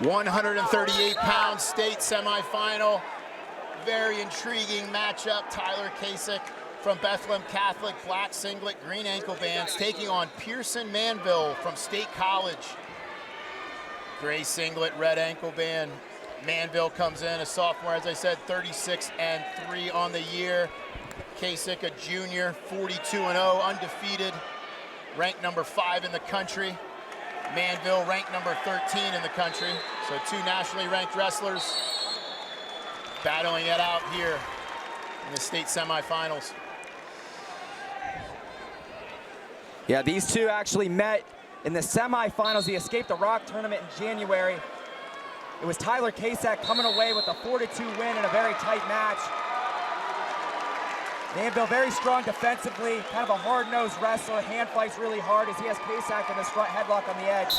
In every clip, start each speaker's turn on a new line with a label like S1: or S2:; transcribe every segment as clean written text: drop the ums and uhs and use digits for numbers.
S1: 138-pound state semifinal. Very intriguing matchup. Tyler Kasich from Bethlehem Catholic, black singlet, green ankle bands, taking on Pearson Manville from State College. Gray singlet, red ankle band. Manville comes in, a sophomore, as I said, 36-3 on the year. Kasich, a junior, 42-0, undefeated, ranked number 5 in the country. Manville ranked number 13 in the country. So 2 nationally ranked wrestlers battling it out here in the state semifinals.
S2: Yeah, these two actually met in the semifinals, the Escape the Rock tournament in January. It was Tyler Kasich coming away with a 4-2 win in a very tight match. Manville very strong defensively, kind of a hard-nosed wrestler, hand fights really hard as he has Kasich in this front headlock on the edge.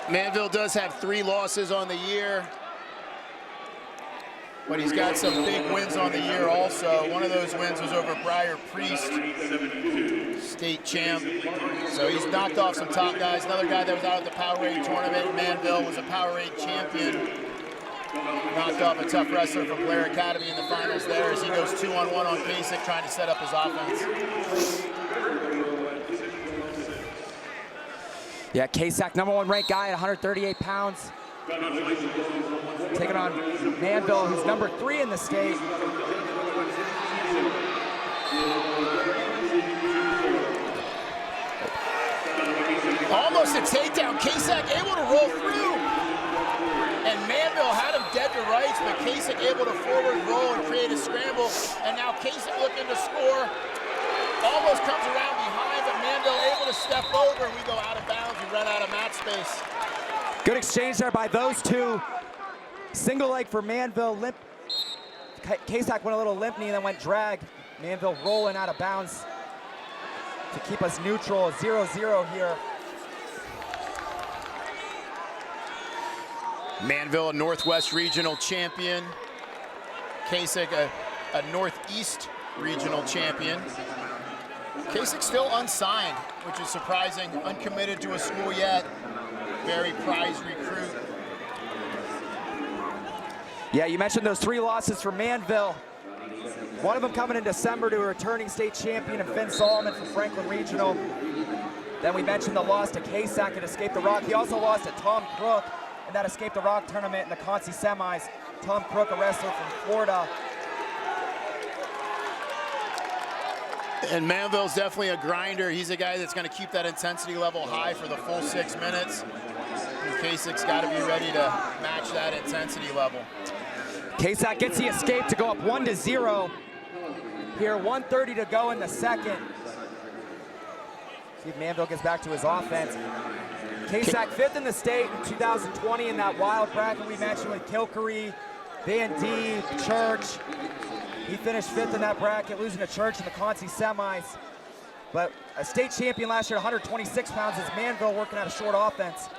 S1: Manville does have 3 losses on the year, but he's got some big wins on the year also. One of those wins was over Briar Priest, state champ. So he's knocked off some top guys. Another guy that was out at the PIAA tournament, Manville, was a PIAA champion. Knocked off a tough wrestler from Blair Academy in the finals there as he goes 2-on-1 on Kasich, trying to set up his offense.
S2: Yeah, Kasich, #1 ranked guy at 138 pounds. Taking on Manville, who's number 3 in the state.
S1: Almost a takedown. Kasich able to roll through. And Manville had him dead to rights, but Kasich able to forward roll and create a scramble. And now Kasich looking to score. Almost comes around behind, but Manville able to step over, and we go out of bounds. We run out of match space.
S2: Good exchange there by those two. Single leg for Manville. Limp. Kasich went a little limp knee and then went drag. Manville rolling out of bounds to keep us neutral. 0-0 here.
S1: Manville, a Northwest Regional champion. Kasich, a Northeast Regional champion. Kasich still unsigned, which is surprising. Uncommitted to a school yet. Very prized recruit.
S2: Yeah, you mentioned those 3 losses for Manville. One of them coming in December to a returning state champion, Finn Solomon from Franklin Regional. Then we mentioned the loss to Kasich at Escape the Rock. He also lost to Tom Crook in that Escape the Rock tournament in the Conci semis. Tom Crook, a wrestler from Florida.
S1: And Manville's definitely a grinder. He's a guy that's going to keep that intensity level high for the full 6 minutes. And Kasich's got to be ready to match that intensity level.
S2: Kasich gets the escape to go up 1-0. Here, 1:30 to go in the second. See if Manville gets back to his offense. Kasich 5th in the state in 2020 in that wild bracket we mentioned with Kilkery, Van D, Church. He finished 5th in that bracket, losing to Church in the Conci semis. But a state champion last year at 126 pounds is Manville working out a short offense.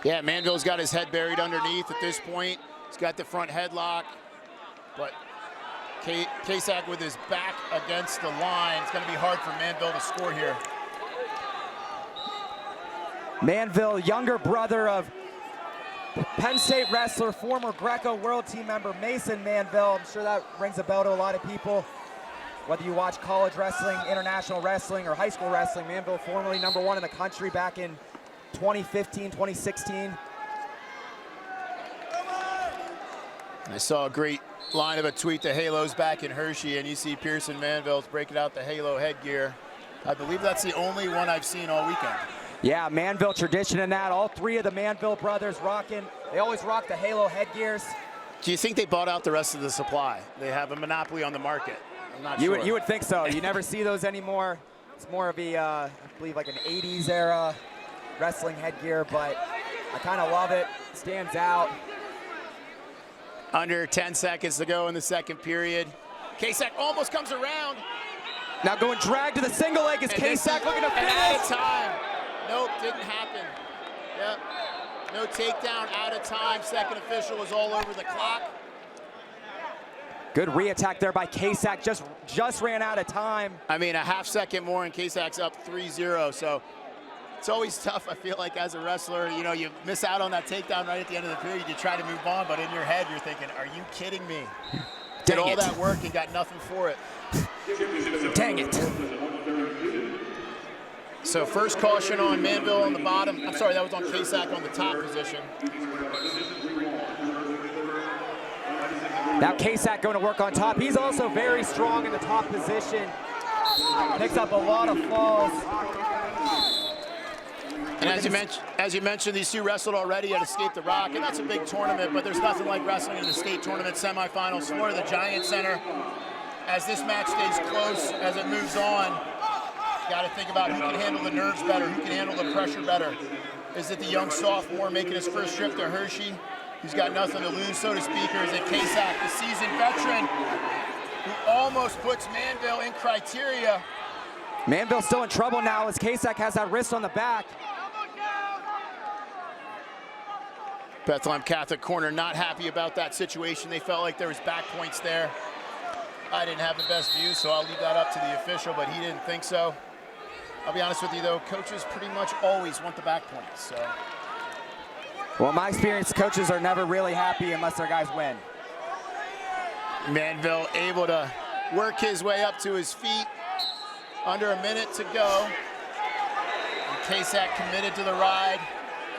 S1: Yeah, Manville's got his head buried underneath at this point. He's got the front headlock, but Kasich with his back against the line. It's going to be hard for Manville to score here.
S2: Manville, younger brother of Penn State wrestler, former Greco World Team member Mason Manville. I'm sure that rings a bell to a lot of people. Whether you watch college wrestling, international wrestling, or high school wrestling, Manville formerly #1 in the country back in 2015, 2016.
S1: I saw a great line of a tweet, the Halo's back in Hershey, and you see Pearson Manville's breaking out the Halo headgear. I believe that's the only one I've seen all weekend.
S2: Yeah, Manville tradition in that. All 3 of the Manville brothers rocking. They always rock the Halo headgears.
S1: Do you think they bought out the rest of the supply? They have a monopoly on the market. I'm not sure.
S2: You would think so. You never see those anymore. It's more of a, I believe, like an 80s era wrestling headgear, but I kind of love it. Stands out.
S1: Under 10 seconds to go in the second period. Kasich almost comes around.
S2: Now going drag to the single leg is Kasich looking to finish.
S1: Out of time. Nope, didn't happen. Yep. No takedown, out of time. Second official was all over the clock.
S2: Good re-attack there by Kasich. Just ran out of time.
S1: I mean, a half second more and Kasich's up 3-0. So It's always tough, I feel like, as a wrestler. You know, you miss out on that takedown right at the end of the period. You try to move on, but in your head, you're thinking, are you kidding me? Did all that work and got nothing for it.
S2: Dang it.
S1: So first caution on Manville on the bottom. I'm sorry, that was on Kasak on the top position.
S2: Now Kasak going to work on top. He's also very strong in the top position. Picks up a lot of falls.
S1: And as you mentioned, these two wrestled already at Escape the Rock, and that's a big tournament, but there's nothing like wrestling in the state tournament semifinals, floor of the Giant Center. As this match stays close, as it moves on, you got to think about who can handle the nerves better, who can handle the pressure better. Is it the young sophomore making his first trip to Hershey, who's got nothing to lose, so to speak, or is it Kasak, the seasoned veteran, who almost puts Manville in criteria?
S2: Manville's still in trouble now as Kasak has that wrist on the back.
S1: Bethlehem Catholic corner not happy about that situation. They felt like there was back points there. I didn't have the best view, so I'll leave that up to the official, but he didn't think so. I'll be honest with you though, coaches pretty much always want the back points, so.
S2: Well, in my experience, coaches are never really happy unless their guys win.
S1: Manville able to work his way up to his feet. Under a minute to go. And Kasak committed to the ride.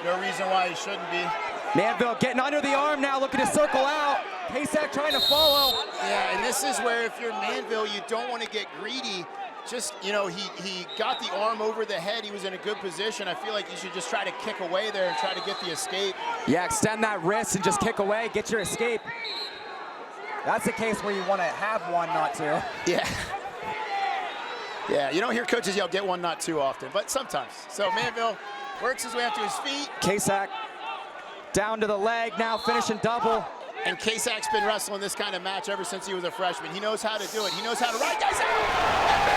S1: No reason why he shouldn't be.
S2: Manville getting under the arm now, looking to circle out. Kasak trying to follow.
S1: Yeah, and this is where if you're Manville, you don't want to get greedy. Just, you know, he got the arm over the head. He was in a good position. I feel like you should just try to kick away there and try to get the escape.
S2: Yeah, extend that wrist and just kick away, get your escape. That's the case where you want to have one, not two.
S1: Yeah. Yeah, you don't hear coaches yell, get one, not two often, but sometimes. So Manville works his way up to his feet.
S2: Kasak down to the leg, now finishing double.
S1: And Kasak's been wrestling this kind of match ever since he was a freshman. He knows how to do it. He knows how to ride guys out.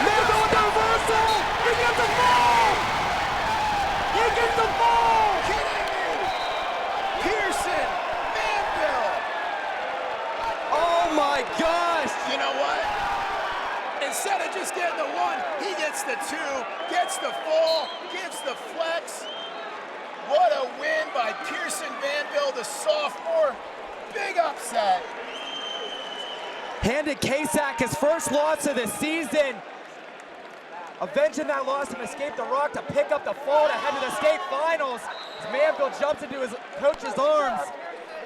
S2: Manville with the reversal! He gets the fall! He gets the fall!
S1: Kidding me! Pearson, Manville.
S2: Oh my gosh!
S1: You know what? Instead of just getting the one, he gets the two, gets the fall, gets the flex. What a win by Pearson Manville, the sophomore. Big upset.
S2: Handed Kasak his first loss of the season. Avenging that loss and Escape the Rock to pick up the fall to head to the state finals. As Manville jumps into his coach's arms.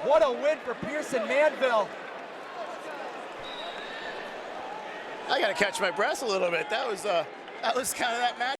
S2: What a win for Pearson Manville.
S1: I got to catch my breath a little bit. That was kind of that match.